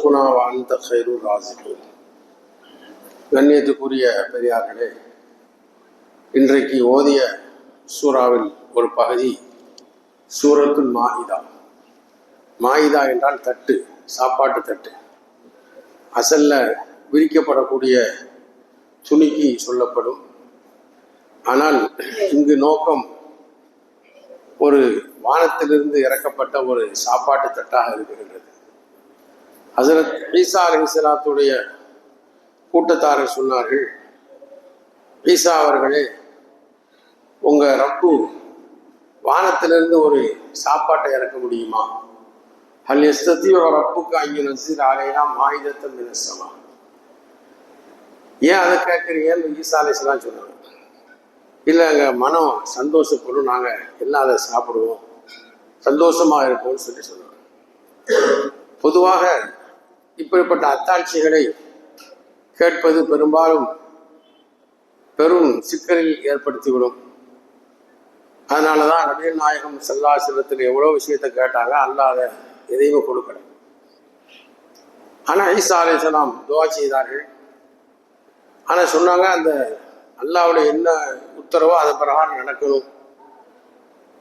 வர்சுக்னா வ அன்த கைருர் ராஸிகீன். கண்ணியத்துக்குரிய பெரியார்களே, இன்றைக்கு ஓதிய சூறாவில் ஒரு பகுதி சூரத்துல் மாயிதா. மாயிதா என்றால் தட்டு, சாப்பாட்டு தட்டு. அசல்ல விரிக்கப்படக்கூடிய துணிக்கு சொல்லப்படும். ஆனால் இங்கு நோக்கம் ஒரு வானத்திலிருந்து இறக்கப்பட்ட ஒரு சாப்பாட்டு தட்டாக இருக்கின்றது. ஹஸரத் ஈசா அலைஹிஸ்ஸலாத்துடைய கூட்டத்தாரர் சொன்னார்கள், ஈசா அவர்களே, உங்க ரப்பு வானத்திலிருந்து ஒரு சாப்பாட்டை இறக்க முடியுமா? ஹல் யஸ்ததீஉ ரப்புக அன் யுனஸ்ஸில அலைனா மாயிதத்தன் மினஸ் ஸமா. ஏன் அதை கேட்குறீங்கன்னு ஈசா அலைஹிஸ்ஸலாம் சொன்னாங்க. இல்லை, எங்கள் மனம் சந்தோஷப்படும், நாங்கள் எல்லாம் அதை சாப்பிடுவோம், சந்தோஷமாக இருப்போம்னு சொன்னாங்க. பொதுவாக இப்படிப்பட்ட அத்தாட்சிகளை கேட்பது பெரும்பாலும் பெரும் சிக்கலில் ஏற்படுத்திவிடும். அதனால தான் நபிகள் நாயகம் ஸல்லல்லாஹு அலைஹி வஸல்லம் எவ்வளோ விஷயத்தை கேட்டாங்க, அல்லாஹ் அதை எதையுமே கொடுக்கல. ஆனால் ஈசா அலைஹிஸ்ஸலாம் துஆ செய்தார்கள். ஆனால் சொன்னாங்க, அந்த அல்லாஹ்வுடைய என்ன உத்தரவோ அது பிரகாரம் நடக்கணும்,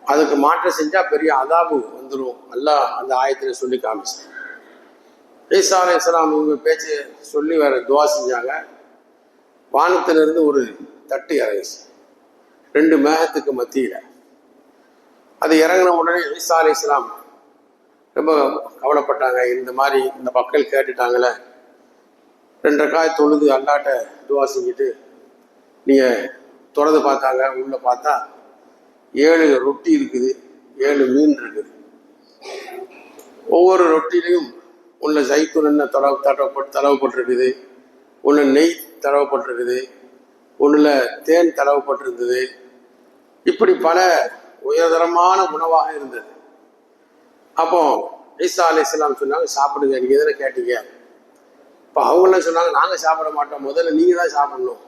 அதுக்கு மாற்றம் செஞ்சால் பெரிய அதாபு வந்துடும், அல்லாஹ் அந்த ஆயத்தில் சொல்லி காமிச்சு. ஈசா அலைஹிஸ்ஸலாம் இவங்க பேச்சு சொல்லி வேற துவா செஞ்சாங்க. வானத்திலிருந்து ஒரு தட்டு இறங்குச்சு, 2 மேகத்துக்கு மத்தியில். அது இறங்கின உடனே ஈசா அலைஹிஸ்ஸலாம் ரொம்ப கவலைப்பட்டாங்க. இந்த மாதிரி இந்த மக்கள் கேட்டுட்டாங்களே, 2 ரக்காத் தொழுது அல்லாட்ட துவா செஞ்சுட்டு நீங்கள் திறந்து பார்த்தாங்க. உள்ளே பார்த்தா 7 ரொட்டி இருக்குது, 7 மீன் இருக்குது. ஒவ்வொரு ரொட்டிலையும் உள்ள ஜைத்தூன் எண்ணெய் தடவப்பட்டிருக்குது, ஒன்று நெய் தடவப்பட்டிருக்குது, ஒன்றில் தேன் தடவப்பட்டிருந்தது. இப்படி பல உயர்தரமான உணவாக இருந்தது. அப்போ ஈசா அலைஹிஸ்ஸலாம் சொன்னாங்க, சாப்பிடுங்க, நீங்கள் எதில் கேட்டீங்க? இப்போ அவங்களாம் சொன்னாங்க, நாங்கள் சாப்பிட மாட்டோம், முதல்ல நீங்கள் தான் சாப்பிடணும்.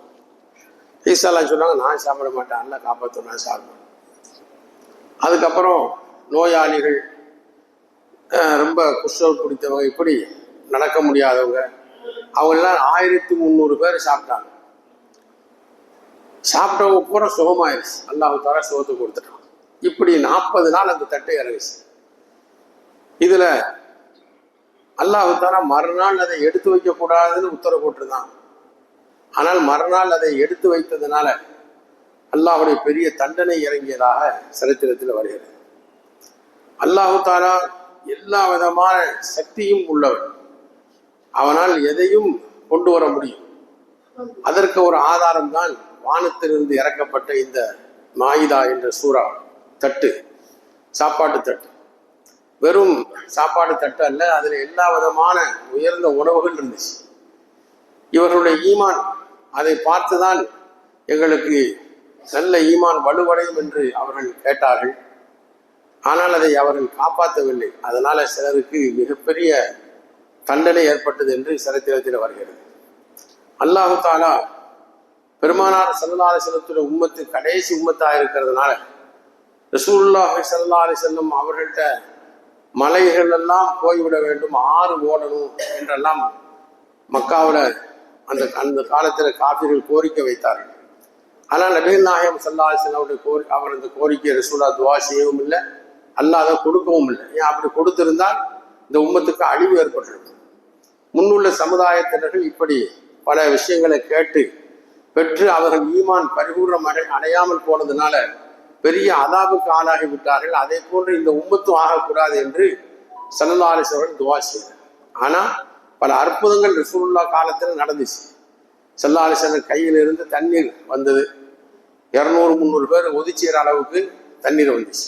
ஈசாலாம் சொன்னாங்க, நான் சாப்பிட மாட்டேன், அல்ல காப்பாற்றும், நான் சாப்பிடுவேன். அதுக்கப்புறம் நோயாளிகள், ரொம்ப குஷ்டம் பிடித்தவங்க, இப்படி நடக்க முடியாதவங்க, அவங்கெல்லாம் 1300 பேர் சாப்பிட்டாங்க. சாப்பிட்டவங்க பூரா சுகமாயிருச்சு, அல்லாஹ் தஆலா சுகத்தை கொடுத்துட்டான். இப்படி 40 நாள் அந்த தட்டை இறங்குச்சு. இதுல அல்லாஹ் தஆலா மறுநாள் அதை எடுத்து வைக்கக்கூடாதுன்னு உத்தரவு போட்டிருந்தான். ஆனால் மறுநாள் அதை எடுத்து வைத்ததுனால அல்லாஹ்வுடைய பெரிய தண்டனை இறங்கியதாக சரித்திரத்தில் வருகிறது. அல்லாஹ் தஆலா எல்லா விதமான சக்தியும் உள்ளவர், அவனால் எதையும் கொண்டு வர முடியும். அதற்கு ஒரு ஆதாரம் தான் வானத்திலிருந்து இறக்கப்பட்ட இந்த மாயிதா என்ற சூறா தட்டு, சாப்பாட்டு தட்டு. வெறும் சாப்பாடு தட்டு அல்ல, அதில் எல்லா விதமான உயர்ந்த உணவுகள் இருந்துச்சு. இவர்களுடைய ஈமான் அதை பார்த்துதான் எங்களுக்கு நல்ல ஈமான் வலுவடையும் என்று அவர்கள் கேட்டார்கள். ஆனால் அதை அவர்கள் காப்பாற்றவில்லை. அதனால சிலருக்கு மிகப்பெரிய தண்டனை ஏற்பட்டது என்று சரித்திரத்தில் வருகிறது. அல்லாஹ் தஆலா பெருமானார் ஸல்லல்லாஹு அலைஹி வஸல்லம் உம்மத்து கடைசி உம்மத்தாக இருக்கிறதுனால ரசூலுல்லாஹி ஸல்லல்லாஹு அலைஹி வஸல்லம் அவர்கள்ட்ட மலைகள் எல்லாம் போய்விட வேண்டும், 6 ஓடணும் என்றெல்லாம் மக்காவில் அந்த காலத்தில் காஃபிர்கள் கோரிக்கை வைத்தார்கள். ஆனால் நபிகள் நாயகம் ஸல்லல்லாஹு அலைஹி வஸல்லம் அவர் அந்த கோரிக்கையை ரசூலா துஆ செய்யவும் இல்லை, அல்லாஹ் அதை கொடுக்கவும் இல்லை. ஏன் அப்படி கொடுத்திருந்தால் இந்த உம்மத்துக்கு அழிவு ஏற்பட்டிருக்கும். முன்னுள்ள சமுதாயத்தினர்கள் இப்படி பல விஷயங்களை கேட்டு பெற்று அவர்கள் ஈமான் பரிபூர்ணம் அடையாமல் போனதுனால பெரிய அதாபுக்கு ஆளாகி விட்டார்கள். அதே போன்று இந்த உம்மத்தும் ஆகக்கூடாது என்று ஸல்லல்லாஹு அலைஹி வஸல்லம் துஆ செய்தார். ஆனால் பல அற்புதங்கள் ரசூலுல்லாஹ் காலத்தில் நடந்துச்சு. ஸல்லல்லாஹு அலைஹி வஸல்லம் கையிலிருந்து தண்ணீர் வந்தது, 200-300 பேர் ஒதுச்சீர அளவுக்கு தண்ணீர் வந்துச்சு.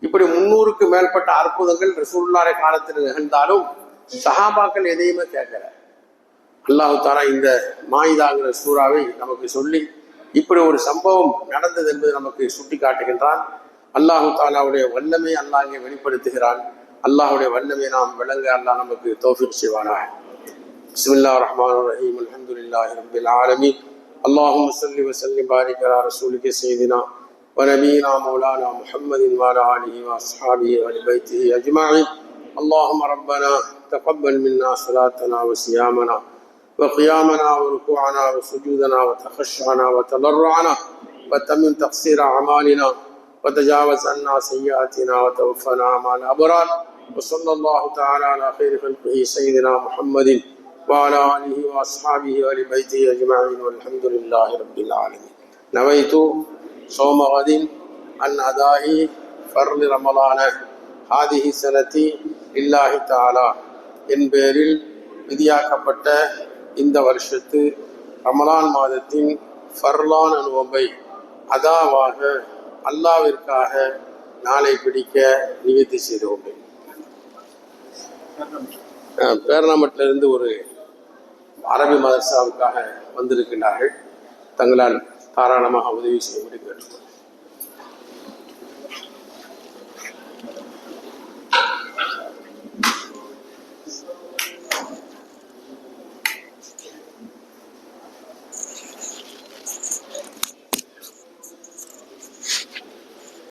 இப்படி 300க்கு மேற்பட்ட அற்புதங்கள் ரசூலுல்லாஹ் காலத்தில் நிகழ்ந்தாலும் சஹாபாக்கள் எதையுமே கேட்கல. அல்லாஹ் தஆலா இந்த மாயிதாங்கிற சூறாவை நமக்கு சொல்லி இப்படி ஒரு சம்பவம் நடந்தது என்பது நமக்கு சுட்டி காட்டுகின்றான். அல்லாஹ் தஆலாவுடைய வல்லமை அல்லாஹ் இங்கே வெளிப்படுத்துகிறான். அல்லாஹ்வுடைய வல்லமை நாம் விளங்க அல்லாஹ் நமக்கு தௌஃபீக் செய்வானாக. பிஸ்மில்லாஹிர் ரஹ்மானிர் ரஹீம். அல்ஹம்துலில்லாஹி ரப்பில் ஆலமீன். அல்லாஹும்ம ஸல்லி வ ஸல்லிம் பாரிக் அலா ரசூலிக ஸய்யிதினா வ நபியினா மௌலானா முஹம்மதின் வ அலா ஆலிஹி வ அஸ்ஹாபிஹி வ அஹ்லி பைத்திஹி அஜ்மஈன். اللهم ربنا تقبل منا صلاتنا وصيامنا وقيامنا وركوعنا وسجودنا وتخشعنا وتضرعنا وتمم تقصير أعمالنا وتجاوز عنا سيئاتنا وتوفنا مع الأبرار وصلى الله تعالى على خير خلقه سيدنا محمد وعلى آله وأصحابه وآل بيته أجمعين والحمد لله رب العالمين. نويت صوم غد عن أداء فرض رمضان هذه سنتي لله تعالى என் பேரில் விதியாக்கப்பட்ட இந்த வருஷத்து ரமலான் மாதத்தின் ஃபர்லான நோன்பை அதாவாக அல்லாவிற்காக நாளை பிடிக்க நிவர்த்தி செய்து கொண்டேன். பேரணமட்டிலிருந்து ஒரு அரபி மதரசாவுக்காக வந்திருக்கின்றார்கள். தங்களால் தாராளமாக உதவி செய்யும்படி கேட்டுக்கொள்கிறேன்.